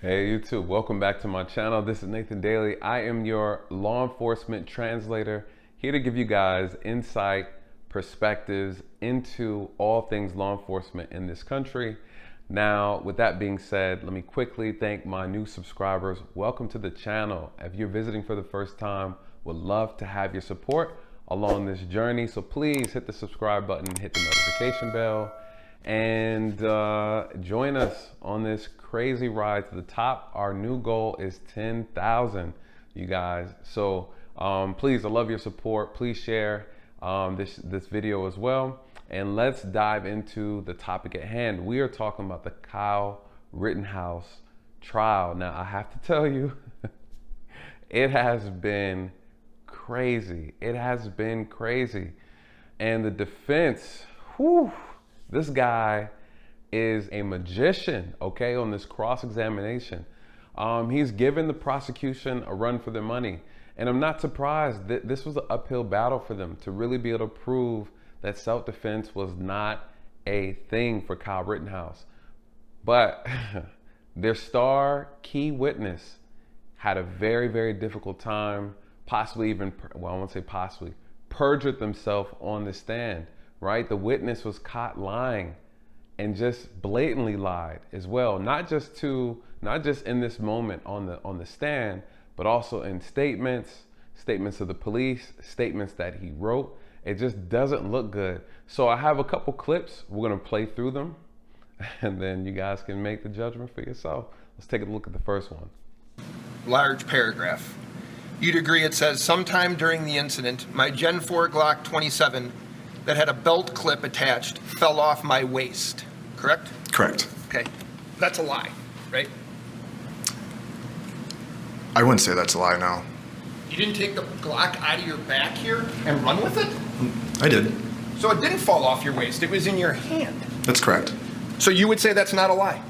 Hey YouTube, welcome back to my channel. This is Nathan Daley. I am your law enforcement translator, here to give you guys insight, perspectives into all things law enforcement in this country. Now, with that being said, let me quickly thank my new subscribers. Welcome to the channel. If you're visiting for the first time, would love to have your support along this journey. So please hit the subscribe button, hit the notification bell, and join us on this crazy ride to the top. Our new goal is 10,000, you guys. So please, I love your support. Please share this video as well. And let's dive into the topic at hand. We are talking about the Kyle Rittenhouse trial. Now, I have to tell you, it has been crazy. It has been crazy. And the defense, whew, this guy is a magician, okay, on this cross-examination. He's given the prosecution a run for their money. And I'm not surprised that this was an uphill battle for them to really be able to prove that self-defense was not a thing for Kyle Rittenhouse. But their star key witness had a very, very difficult time, possibly even, well, I won't say possibly, perjured themselves on the stand. Right? The witness was caught lying and just blatantly lied as well. Not just in this moment on the stand, but also in statements of the police, statements that he wrote. It just doesn't look good. So I have a couple clips. We're going to play through them, and then you guys can make the judgment for yourself. Let's take a look at the first one. Large paragraph. You'd agree it says, sometime during the incident, my Gen 4 Glock 27 that had a belt clip attached fell off my waist, correct? Correct. Okay, that's a lie, right? I wouldn't say that's a lie, no. You didn't take the Glock out of your back here and run with it? I did. So it didn't fall off your waist, it was in your hand. That's correct. So you would say that's not a lie?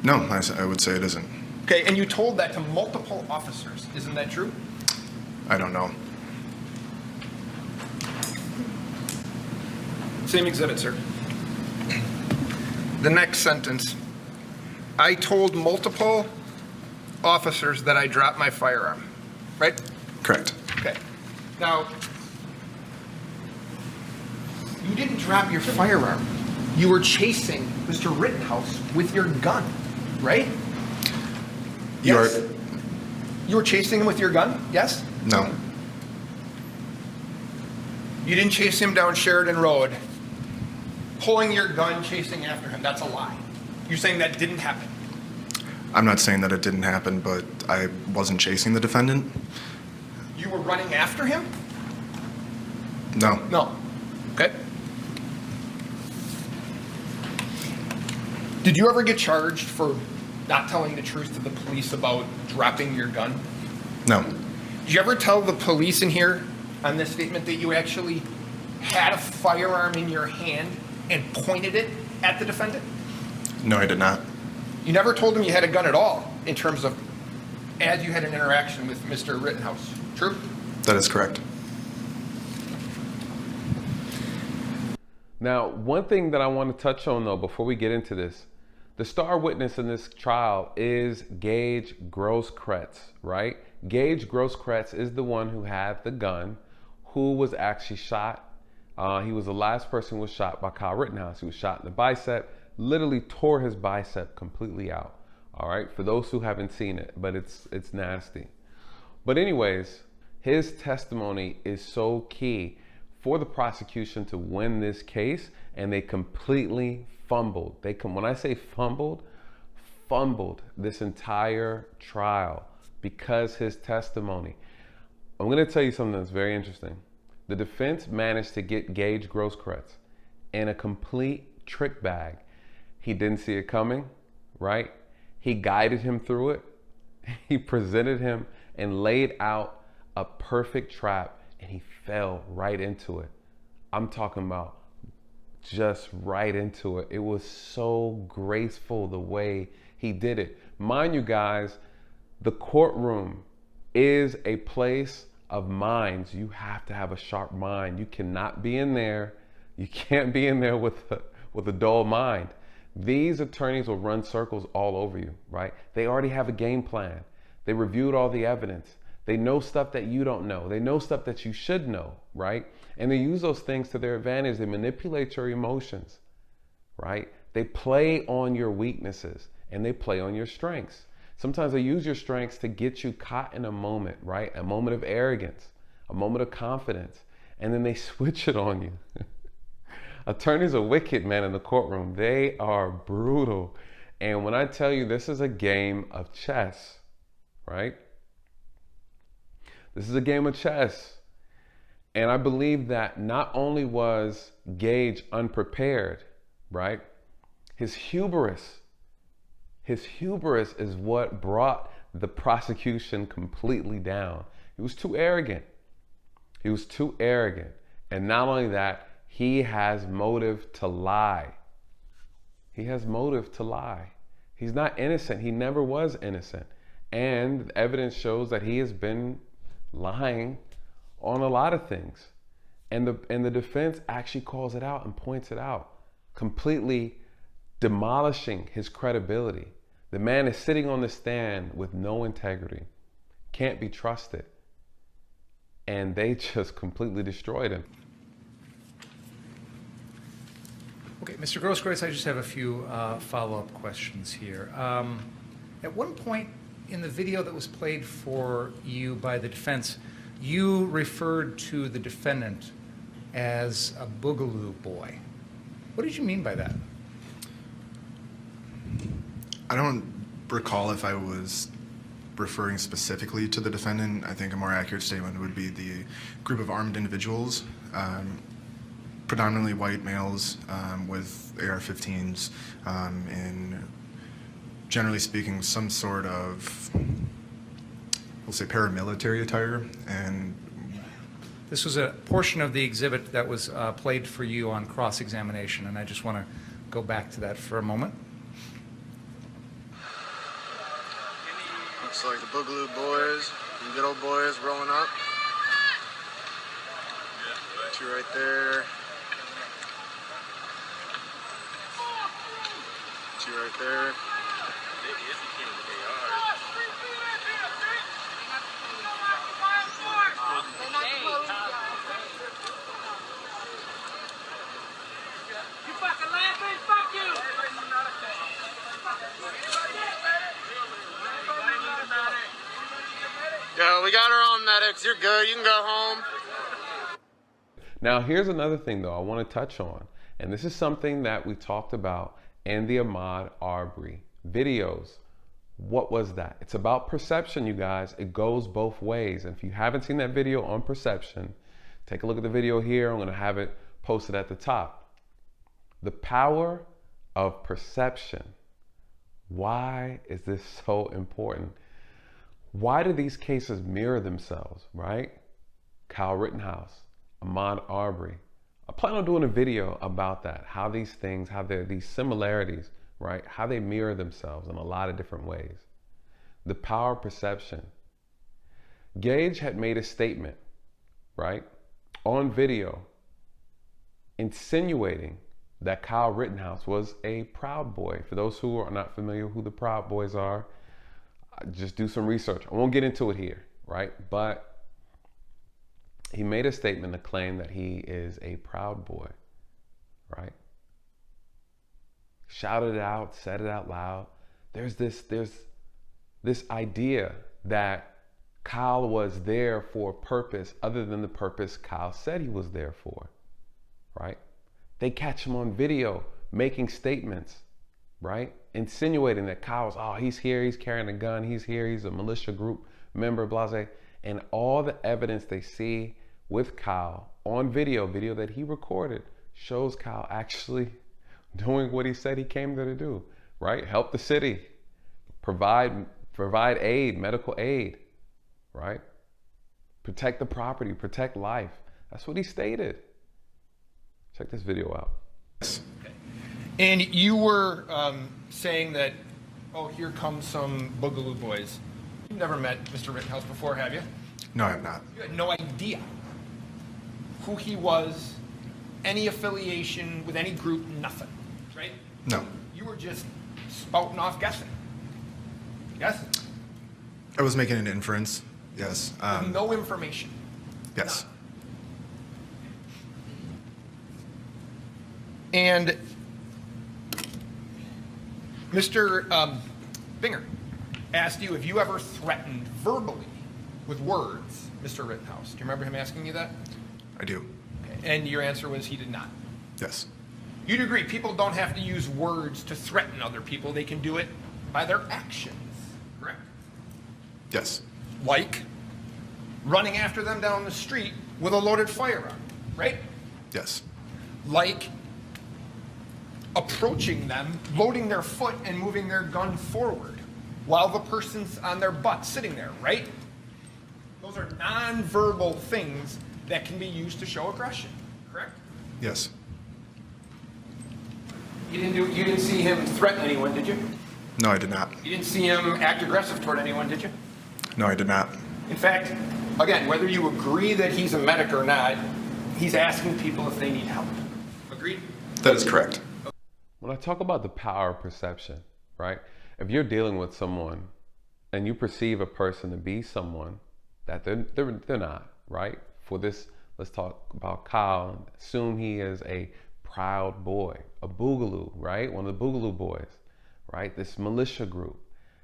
No, I would say it isn't. Okay, and you told that to multiple officers, isn't that true? I don't know. Same exhibit, sir. The next sentence. I told multiple officers that I dropped my firearm, right? Correct. Okay. Now, you didn't drop your firearm. You were chasing Mr. Rittenhouse with your gun, right? You were chasing him with your gun? Yes? No. You didn't chase him down Sheridan Road, pulling your gun, chasing after him. That's a lie. You're saying that didn't happen? I'm not saying that it didn't happen, but I wasn't chasing the defendant. You were running after him? No. No. Okay. Did you ever get charged for not telling the truth to the police about dropping your gun? No. Did you ever tell the police in here on this statement that you actually had a firearm in your hand and pointed it at the defendant? No, I did not. You never told them you had a gun at all in terms of as you had an interaction with Mr. Rittenhouse. True? That is correct. Now, one thing that I want to touch on though, before we get into this, the star witness in this trial is Gaige Grosskreutz, right? Gaige Grosskreutz is the one who had the gun, who was actually shot. He was the last person who was shot by Kyle Rittenhouse. He was shot in the bicep, literally tore his bicep completely out. All right, for those who haven't seen it, but it's nasty. But anyways, his testimony is so key for the prosecution to win this case, and they completely fumbled. When I say fumbled this entire trial because his testimony. I'm going to tell you something that's very interesting. The defense managed to get Gaige Grosskreutz in a complete trick bag. He didn't see it coming, right? He guided him through it. He presented him and laid out a perfect trap, and he fell right into it. I'm talking about just right into it. It was so graceful the way he did it. Mind you guys, the courtroom is a place of minds. You have to have a sharp mind. You cannot be in there. You can't be in there with a dull mind. These attorneys will run circles all over you, right? They already have a game plan. They reviewed all the evidence. They know stuff that you don't know. They know stuff that you should know, right? And they use those things to their advantage. They manipulate your emotions, right? They play on your weaknesses and they play on your strengths. Sometimes they use your strengths to get you caught in a moment, right? A moment of arrogance, a moment of confidence, and then they switch it on you. Attorneys are wicked, man, in the courtroom. They are brutal. And when I tell you this is a game of chess, right? This is a game of chess. And I believe that not only was Gaige unprepared, right? His hubris is what brought the prosecution completely down. He was too arrogant. He was too arrogant. And not only that, he has motive to lie. He has motive to lie. He's not innocent. He never was innocent. And the evidence shows that he has been lying on a lot of things. And the defense actually calls it out and points it out, completely demolishing his credibility. The man is sitting on the stand with no integrity, can't be trusted. And they just completely destroyed him. Okay, Mr. Grosskreutz, I just have a few follow-up questions here. At one point in the video that was played for you by the defense, you referred to the defendant as a boogaloo boy. What did you mean by that? I don't recall if I was referring specifically to the defendant. I think a more accurate statement would be the group of armed individuals, predominantly white males with AR-15s, in, generally speaking, some sort of, we'll say, paramilitary attire. And this was a portion of the exhibit that was played for you on cross-examination, and I just want to go back to that for a moment. Looks like the Boogaloo boys, the good old boys rolling up. Two right there. Two right there. You fucking laughing? Fuck you! Yo, we got our own medics. You're good. You can go home. Now, here's another thing, though, I want to touch on. And this is something that we talked about in the Ahmaud Arbery videos. What was that? It's about perception, you guys. It goes both ways. And if you haven't seen that video on perception, take a look at the video here. I'm going to have it posted at the top. The power of perception. Why is this so important? Why do these cases mirror themselves, right? Kyle Rittenhouse, Ahmaud Arbery. I plan on doing a video about that, how these things, how these similarities, right? How they mirror themselves in a lot of different ways. The power of perception. Gaige had made a statement, right, on video, insinuating that Kyle Rittenhouse was a Proud Boy. For those who are not familiar who the Proud Boys are, just do some research. I won't get into it here, right? But he made a statement to claim that he is a Proud Boy, right? Shouted it out, said it out loud. There's this idea that Kyle was there for a purpose other than the purpose Kyle said he was there for, right? They catch him on video making statements, right? Insinuating that Kyle's, oh, he's here, he's carrying a gun, he's here, he's a militia group member, blase. And all the evidence they see with Kyle on video that he recorded, shows Kyle actually doing what he said he came there to do, right? Help the city, provide aid, medical aid, right? Protect the property, protect life. That's what he stated. Check this video out. And you were saying that, oh, here comes some Boogaloo boys. You've never met Mr. Rittenhouse before, have you? no, I have not. You had no idea who he was, any affiliation with any group, nothing, right? No. You were just spouting off guessing. Yes? I was making an inference. Yes. With no information. Yes. And Mr. Binger asked you if you ever threatened verbally with words Mr. Rittenhouse. Do you remember him asking you that? I do. Okay. And your answer was he did not. Yes. You'd agree people don't have to use words to threaten other people. They can do it by their actions, correct? Yes. Like running after them down the street with a loaded firearm, right? Yes. Like approaching them, loading their foot and moving their gun forward while the person's on their butt sitting there, right? Those are nonverbal things that can be used to show aggression, correct? Yes. You didn't see him threaten anyone, did you? No, I did not. You didn't see him act aggressive toward anyone, did you? No, I did not. In fact, again, whether you agree that he's a medic or not, he's asking people if they need help. Agreed? That is correct. When I talk about the power of perception, right? If you're dealing with someone and you perceive a person to be someone that they're not, right? For this, let's talk about Kyle. Assume he is a proud boy, a boogaloo, right? One of the boogaloo boys, right? This militia group,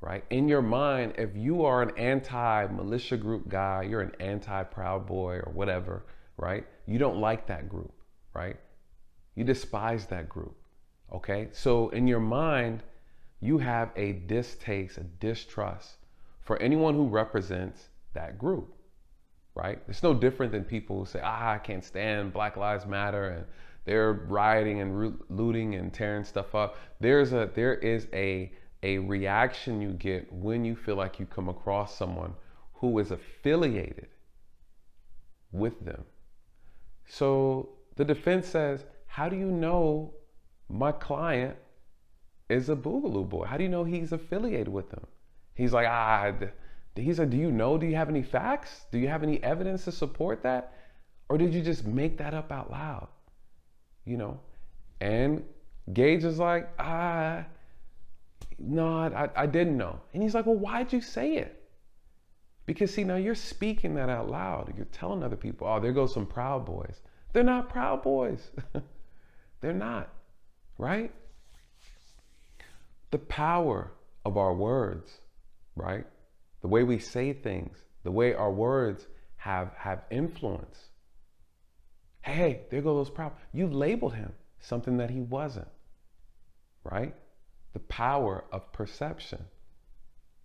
right? In your mind, if you are an anti-militia group guy, you're an anti-proud boy or whatever, right? You don't like that group, right? You despise that group, okay? So in your mind, you have a distaste, a distrust for anyone who represents that group, right? It's no different than people who say, I can't stand Black Lives Matter and they're rioting and looting and tearing stuff up. There is a reaction you get when you feel like you come across someone who is affiliated with them. So the defense says, how do you know my client is a boogaloo boy? How do you know he's affiliated with them? He's like, he said, do you have any facts? Do you have any evidence to support that? Or did you just make that up out loud? You know? And Gaige is like, no, I didn't know. And he's like, well, why'd you say it? Because see, now you're speaking that out loud. You're telling other people, oh, there goes some proud boys. They're not proud boys. They're not, right? The power of our words, right? The way we say things, the way our words have influence. Hey, there go those proud. You labeled him something that he wasn't, right? The power of perception.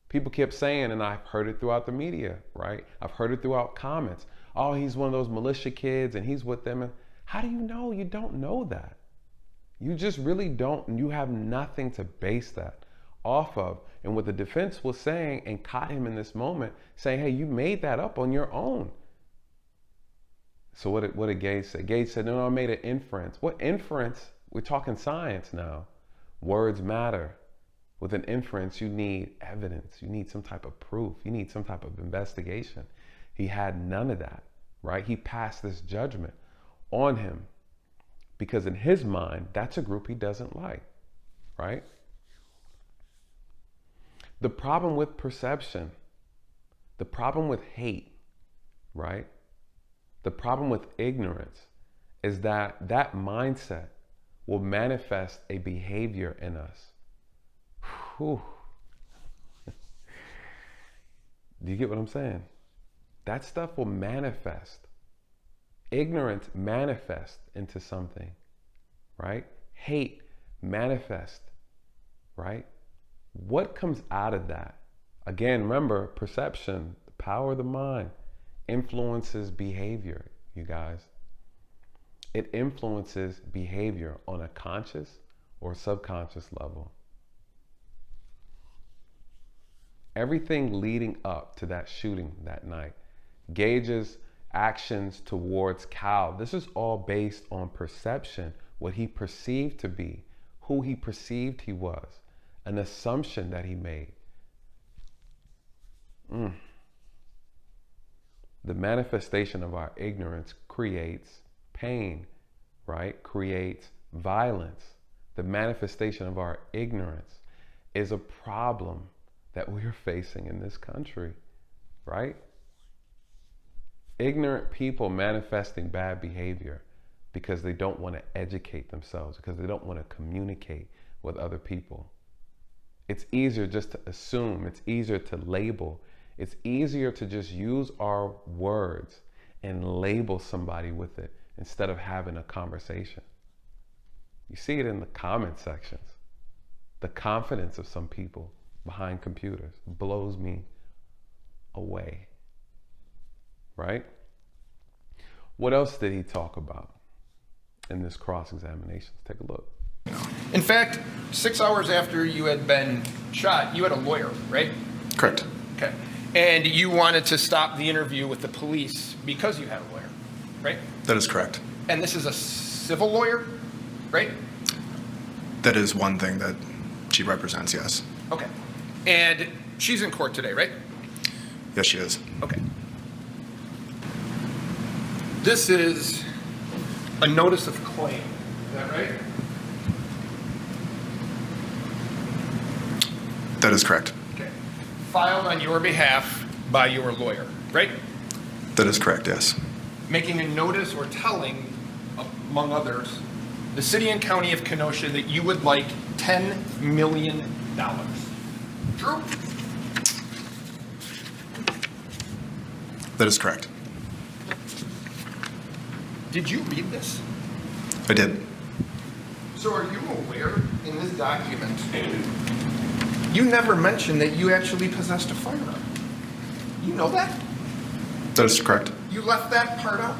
People kept saying, and I've heard it throughout the media, right? I've heard it throughout comments. Oh, he's one of those militia kids and he's with them. How do you know? You don't know that. You just really don't. You have nothing to base that off of. And what the defense was saying and caught him in this moment, saying, hey, you made that up on your own. So what did Gaige say? Gaige said, no, I made an inference. What inference? We're talking science now. Words matter. With an inference, you need evidence. You need some type of proof. You need some type of investigation. He had none of that, right? He passed this judgment on him because in his mind, that's a group he doesn't like, right? The problem with perception, the problem with hate, right? The problem with ignorance is that that mindset will manifest a behavior in us. Whew. Do you get what I'm saying? That stuff will manifest. Ignorance manifest into something, right? Hate manifest, right? What comes out of that? Again, remember, perception, the power of the mind, influences behavior, you guys. It influences behavior on a conscious or subconscious level. Everything leading up to that shooting that night, Gaige's actions towards Kyle, this is all based on perception, what he perceived to be, who he perceived he was, an assumption that he made. The manifestation of our ignorance creates pain, right? Creates violence, the manifestation of our ignorance, is a problem that we are facing in this country, right? Ignorant people manifesting bad behavior because they don't want to educate themselves, because they don't want to communicate with other people. It's easier just to assume, it's easier to label, it's easier to just use our words and label somebody with it instead of having a conversation. You see it in the comment sections. The confidence of some people behind computers blows me away, right? What else did he talk about in this cross-examination? Let's take a look. In fact, 6 hours after you had been shot, you had a lawyer, right? Correct. Okay. And you wanted to stop the interview with the police because you had a lawyer, right? That is correct. And this is a civil lawyer, right? That is one thing that she represents, yes. Okay. And she's in court today, right? Yes, she is. Okay. This is a notice of claim. Is that right? That is correct. Okay. Filed on your behalf by your lawyer, right? That is correct, yes. Making a notice or telling, among others, the city and county of Kenosha that you would like $10 million. True? That is correct. Did you read this? I did. So are you aware in this document, you never mentioned that you actually possessed a firearm? You know that? That is correct. You left that part out,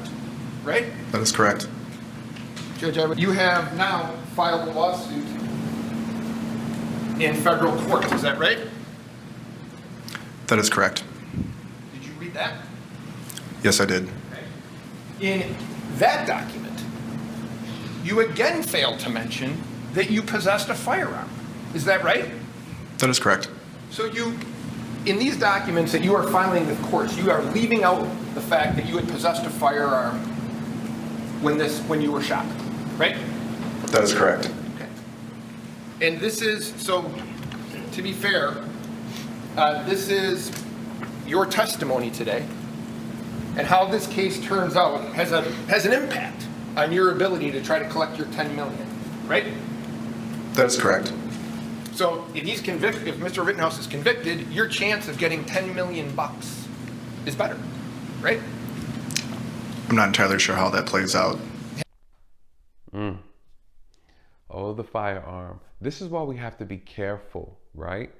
right? That is correct. Judge Everett, you have now filed a lawsuit in federal court, is that right? That is correct. Did you read that? Yes, I did. In that document, you again failed to mention that you possessed a firearm. Is that right? That is correct. So you, in these documents that you are filing with courts, you are leaving out the fact that you had possessed a firearm when you were shot, right? That is correct. Okay. And this is, so to be fair, this is your testimony today, and how this case turns out has an impact on your ability to try to collect your $10 million, right? That is correct. So if he's convicted, if Mr. Rittenhouse is convicted, your chance of getting $10 million is better, right? I'm not entirely sure how that plays out. Oh, the firearm. This is why we have to be careful, right?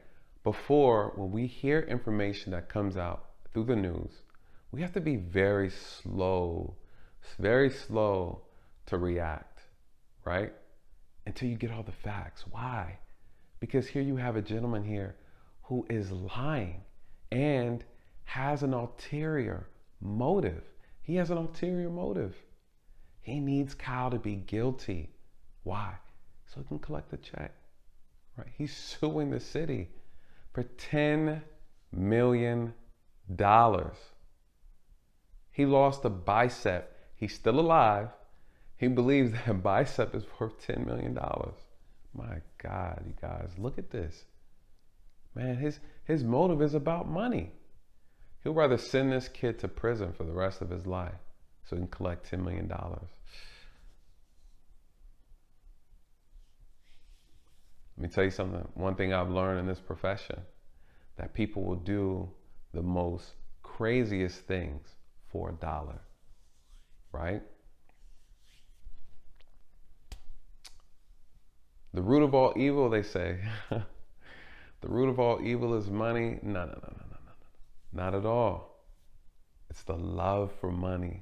Before, when we hear information that comes out through the news, we have to be very slow to react, right? Until you get all the facts. Why? Because here you have a gentleman here who is lying and has an ulterior motive. He has an ulterior motive. He needs Kyle to be guilty. Why? So he can collect the check, right? He's suing the city for $10 million. He lost a bicep. He's still alive. He believes that bicep is worth $10 million. My God, you guys, look at this. Man, his motive is about money. He'll rather send this kid to prison for the rest of his life so he can collect $10 million. Let me tell you something. One thing I've learned in this profession, that people will do the most craziest things for $1, right? The root of all evil, they say. The root of all evil is money. No. Not at all. It's the love for money.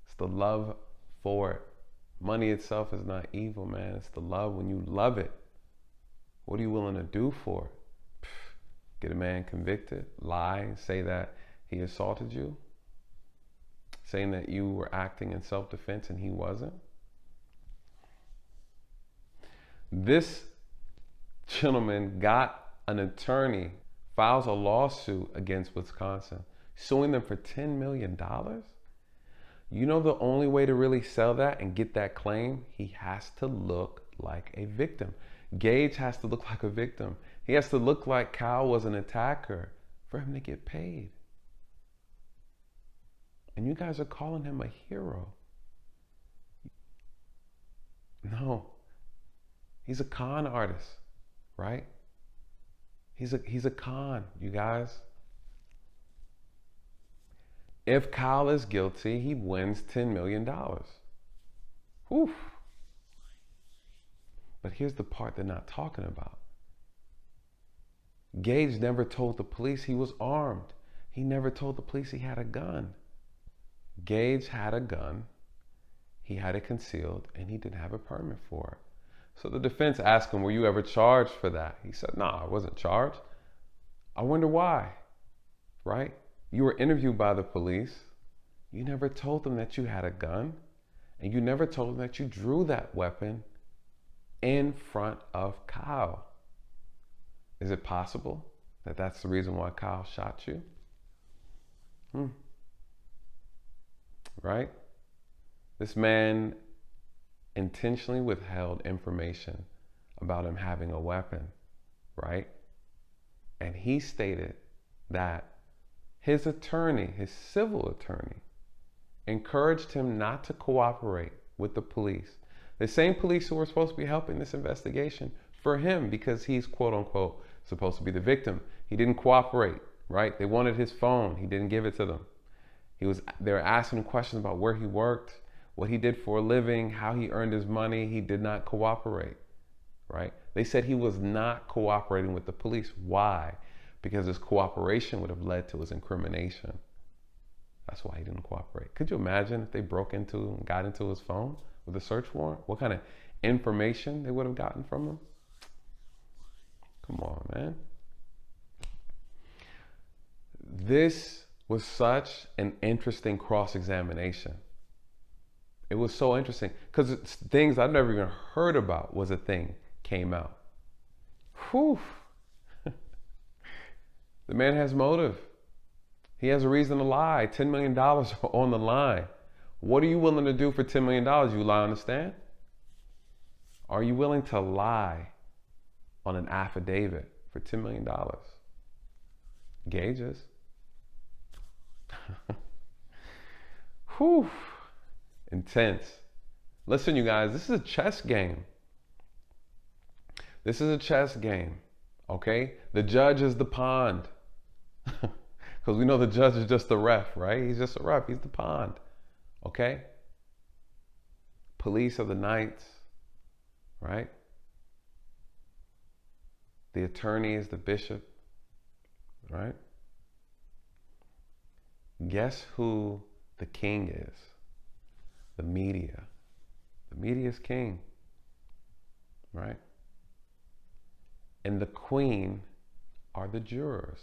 It's the love for it. Money itself is not evil, man. It's the love when you love it. What are you willing to do for it? Get a man convicted, lie, say that he assaulted you, saying that you were acting in self-defense and he wasn't. This gentleman got an attorney, files a lawsuit against Wisconsin, suing them for $10 million. You know the only way to really sell that and get that claim? He has to look like a victim. Gaige has to look like a victim. He has to look like Kyle was an attacker for him to get paid. And you guys are calling him a hero. No. He's a con artist, right? He's a con, you guys. If Kyle is guilty, he wins $10 million. Whew. But here's the part they're not talking about. Gaige never told the police he was armed. He never told the police he had a gun. Gaige had a gun, he had it concealed, and he didn't have a permit for it. So the defense asked him, were you ever charged for that? He said, no, I wasn't charged. I wonder why, right? You were interviewed by the police. You never told them that you had a gun, and you never told them that you drew that weapon in front of Kyle. Is it possible that that's the reason why Kyle shot you? Right? This man intentionally withheld information about him having a weapon, right? And he stated that his attorney, his civil attorney, encouraged him not to cooperate with the police. The same police who were supposed to be helping this investigation for him because he's quote unquote supposed to be the victim. He didn't cooperate, right? They wanted his phone. He didn't give it to them. They were asking him questions about where he worked, what he did for a living, how he earned his money. He did not cooperate, right? They said he was not cooperating with the police. Why? Because his cooperation would have led to his incrimination. That's why he didn't cooperate. Could you imagine if they broke into and got into his phone with a search warrant? What kind of information they would have gotten from him? Come on, man. This was such an interesting cross-examination. It was so interesting because things I've never even heard about was a thing came out. Whew. The man has motive. He has a reason to lie. $10 million on the line. What are you willing to do for $10 million? You lie on the stand? Are you willing to lie on an affidavit for $10 million? Gaige is. Whew. Intense. Listen, you guys, this is a chess game. This is a chess game, okay? The judge is the pawn. Because we know the judge is just the ref, right? He's just a ref. He's the pawn, okay? Police are the knights, right? The attorney is the bishop, right? Guess who the king is? The media. The media is king, right? And the queen are the jurors.